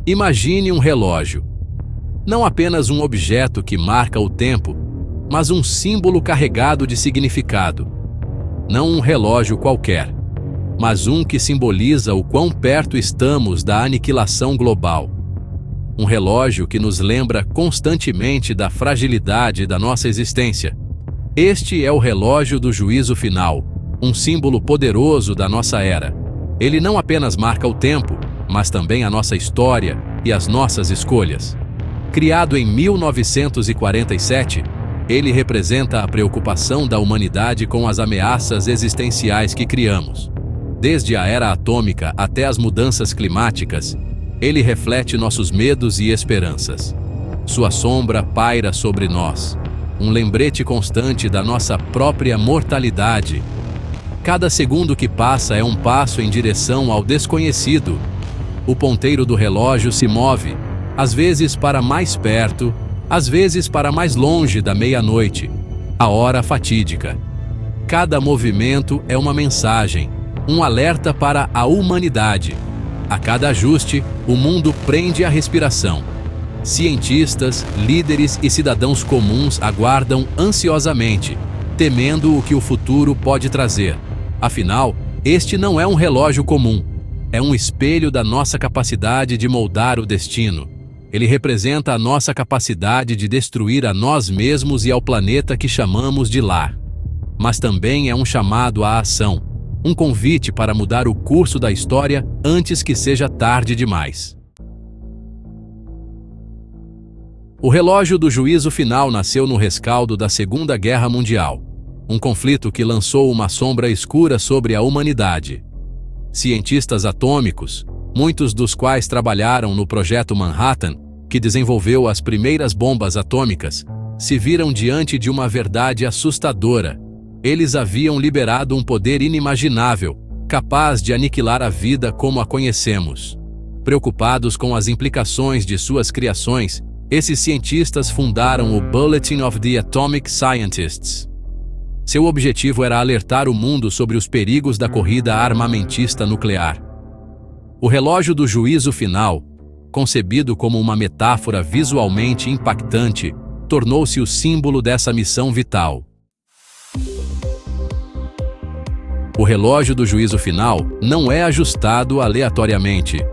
Imagine um relógio. Não apenas um objeto que marca o tempo, mas um símbolo carregado de significado. Não um relógio qualquer, mas um que simboliza o quão perto estamos da aniquilação global. Um relógio que nos lembra constantemente da fragilidade da nossa existência. Este é o relógio do juízo final, um símbolo poderoso da nossa era. Ele não apenas marca o tempo, mas também a nossa história e as nossas escolhas. Criado em 1947, ele representa a preocupação da humanidade com as ameaças existenciais que criamos. Desde a era atômica até as mudanças climáticas, ele reflete nossos medos e esperanças. Sua sombra paira sobre nós, um lembrete constante da nossa própria mortalidade. Cada segundo que passa é um passo em direção ao desconhecido. O ponteiro do relógio se move, às vezes para mais perto, às vezes para mais longe da meia-noite, a hora fatídica. Cada movimento é uma mensagem, um alerta para a humanidade. A cada ajuste, o mundo prende a respiração. Cientistas, líderes e cidadãos comuns aguardam ansiosamente, temendo o que o futuro pode trazer. Afinal, este não é um relógio comum. É um espelho da nossa capacidade de moldar o destino. Ele representa a nossa capacidade de destruir a nós mesmos e ao planeta que chamamos de lar. Mas também é um chamado à ação, um convite para mudar o curso da história antes que seja tarde demais. O relógio do juízo final nasceu no rescaldo da Segunda Guerra Mundial, um conflito que lançou uma sombra escura sobre a humanidade. Cientistas atômicos, muitos dos quais trabalharam no Projeto Manhattan, que desenvolveu as primeiras bombas atômicas, se viram diante de uma verdade assustadora. Eles haviam liberado um poder inimaginável, capaz de aniquilar a vida como a conhecemos. Preocupados com as implicações de suas criações, esses cientistas fundaram o Bulletin of the Atomic Scientists. Seu objetivo era alertar o mundo sobre os perigos da corrida armamentista nuclear. O relógio do juízo final, concebido como uma metáfora visualmente impactante, tornou-se o símbolo dessa missão vital. O relógio do juízo final não é ajustado aleatoriamente.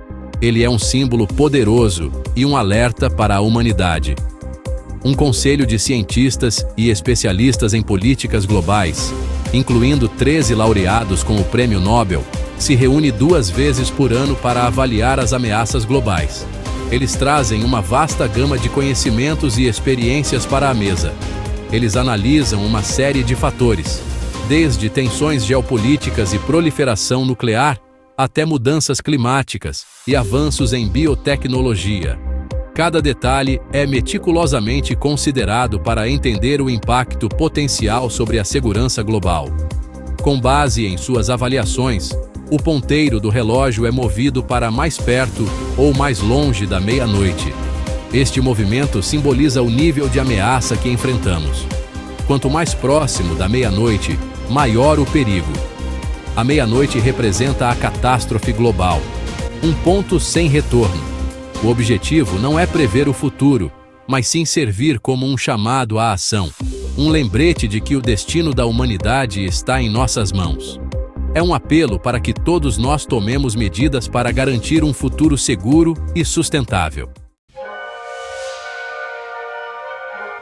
Ele é um símbolo poderoso e um alerta para a humanidade. Um conselho de cientistas e especialistas em políticas globais, incluindo 13 laureados com o Prêmio Nobel, se reúne 2 vezes por ano para avaliar as ameaças globais. Eles trazem uma vasta gama de conhecimentos e experiências para a mesa. Eles analisam uma série de fatores, desde tensões geopolíticas e proliferação nuclear, até mudanças climáticas e avanços em biotecnologia. Cada detalhe é meticulosamente considerado para entender o impacto potencial sobre a segurança global. Com base em suas avaliações, o ponteiro do relógio é movido para mais perto ou mais longe da meia-noite. Este movimento simboliza o nível de ameaça que enfrentamos. Quanto mais próximo da meia-noite, maior o perigo. A meia-noite representa a catástrofe global, um ponto sem retorno. O objetivo não é prever o futuro, mas sim servir como um chamado à ação, um lembrete de que o destino da humanidade está em nossas mãos. É um apelo para que todos nós tomemos medidas para garantir um futuro seguro e sustentável.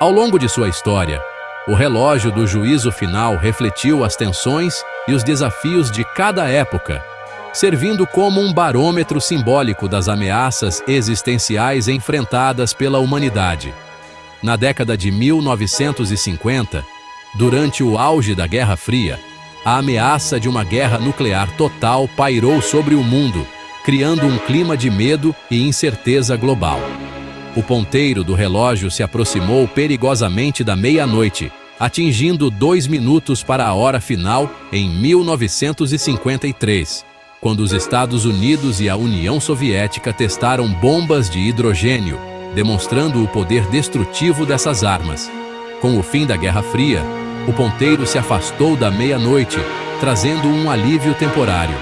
Ao longo de sua história, o relógio do juízo final refletiu as tensões e os desafios de cada época, servindo como um barômetro simbólico das ameaças existenciais enfrentadas pela humanidade. Na década de 1950, durante o auge da Guerra Fria, a ameaça de uma guerra nuclear total pairou sobre o mundo, criando um clima de medo e incerteza global. O ponteiro do relógio se aproximou perigosamente da meia-noite, atingindo 2 minutos para a hora final em 1953. Quando os Estados Unidos e a União Soviética testaram bombas de hidrogênio, demonstrando o poder destrutivo dessas armas. Com o fim da Guerra Fria, o ponteiro se afastou da meia-noite, trazendo um alívio temporário.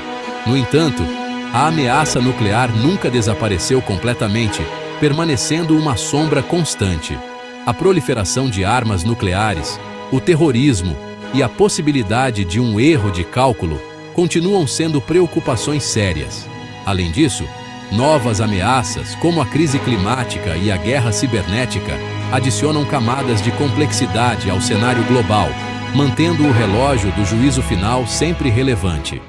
No entanto, A ameaça nuclear nunca desapareceu completamente, permanecendo uma sombra constante. A proliferação de armas nucleares, o terrorismo e a possibilidade de um erro de cálculo continuam sendo preocupações sérias. Além disso, novas ameaças, como a crise climática e a guerra cibernética, adicionam camadas de complexidade ao cenário global, mantendo o relógio do juízo final sempre relevante.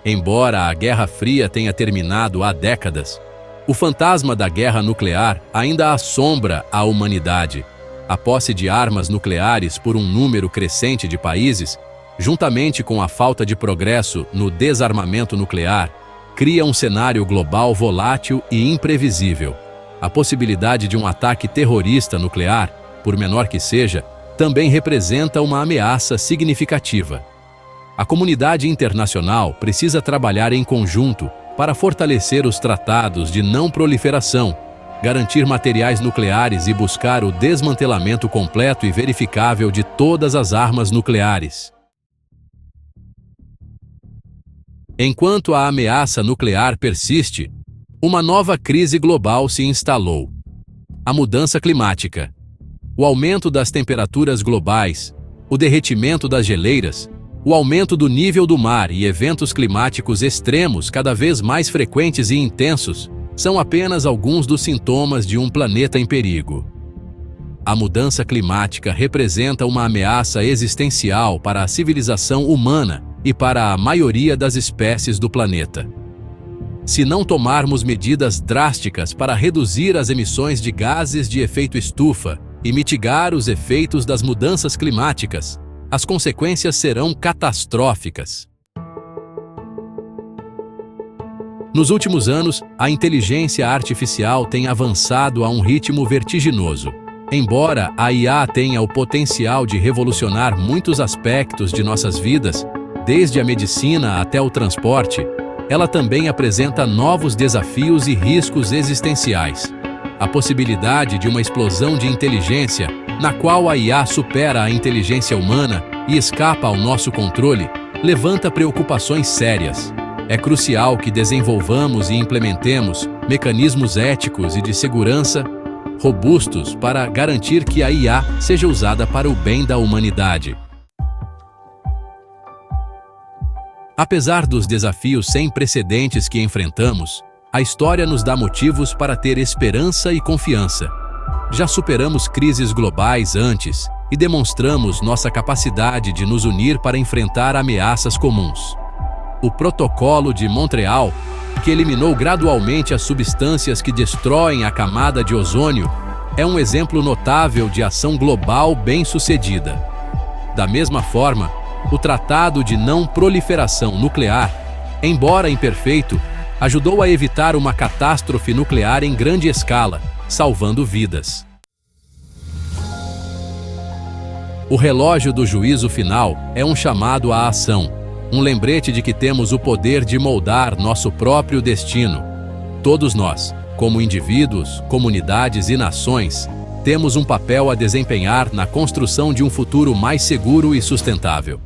Embora a Guerra Fria tenha terminado há décadas, o fantasma da guerra nuclear ainda assombra a humanidade. A posse de armas nucleares por um número crescente de países, juntamente com a falta de progresso no desarmamento nuclear, cria um cenário global volátil e imprevisível. A possibilidade de um ataque terrorista nuclear, por menor que seja, também representa uma ameaça significativa. A comunidade internacional precisa trabalhar em conjunto para fortalecer os tratados de não proliferação, garantir materiais nucleares e buscar o desmantelamento completo e verificável de todas as armas nucleares. Enquanto a ameaça nuclear persiste, uma nova crise global se instalou. A mudança climática. O aumento das temperaturas globais, o derretimento das geleiras, o aumento do nível do mar e eventos climáticos extremos cada vez mais frequentes e intensos são apenas alguns dos sintomas de um planeta em perigo. A mudança climática representa uma ameaça existencial para a civilização humana e para a maioria das espécies do planeta. Se não tomarmos medidas drásticas para reduzir as emissões de gases de efeito estufa e mitigar os efeitos das mudanças climáticas, as consequências serão catastróficas. Nos últimos anos, a inteligência artificial tem avançado a um ritmo vertiginoso. Embora a IA tenha o potencial de revolucionar muitos aspectos de nossas vidas, desde a medicina até o transporte, ela também apresenta novos desafios e riscos existenciais. A possibilidade de uma explosão de inteligência, na qual a IA supera a inteligência humana e escapa ao nosso controle, levanta preocupações sérias. É crucial que desenvolvamos e implementemos mecanismos éticos e de segurança robustos para garantir que a IA seja usada para o bem da humanidade. Apesar dos desafios sem precedentes que enfrentamos, a história nos dá motivos para ter esperança e confiança. Já superamos crises globais antes e demonstramos nossa capacidade de nos unir para enfrentar ameaças comuns. O Protocolo de Montreal, que eliminou gradualmente as substâncias que destroem a camada de ozônio, é um exemplo notável de ação global bem-sucedida. Da mesma forma, o Tratado de Não Proliferação Nuclear, embora imperfeito, ajudou a evitar uma catástrofe nuclear em grande escala, salvando vidas. O relógio do juízo final é um chamado à ação, um lembrete de que temos o poder de moldar nosso próprio destino. Todos nós, como indivíduos, comunidades e nações, temos um papel a desempenhar na construção de um futuro mais seguro e sustentável.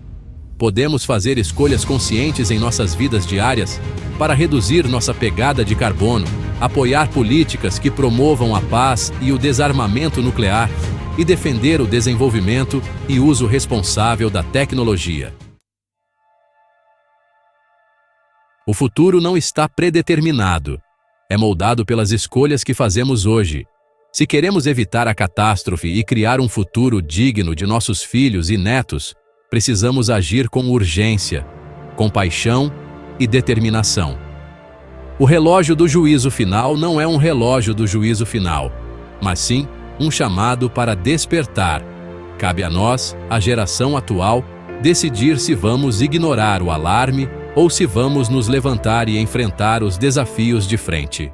Podemos fazer escolhas conscientes em nossas vidas diárias para reduzir nossa pegada de carbono, apoiar políticas que promovam a paz e o desarmamento nuclear e defender o desenvolvimento e uso responsável da tecnologia. O futuro não está predeterminado. É moldado pelas escolhas que fazemos hoje. Se queremos evitar a catástrofe e criar um futuro digno de nossos filhos e netos, precisamos agir com urgência, compaixão e determinação. O relógio do juízo final não é um relógio do juízo final, mas sim um chamado para despertar. Cabe a nós, a geração atual, decidir se vamos ignorar o alarme ou se vamos nos levantar e enfrentar os desafios de frente.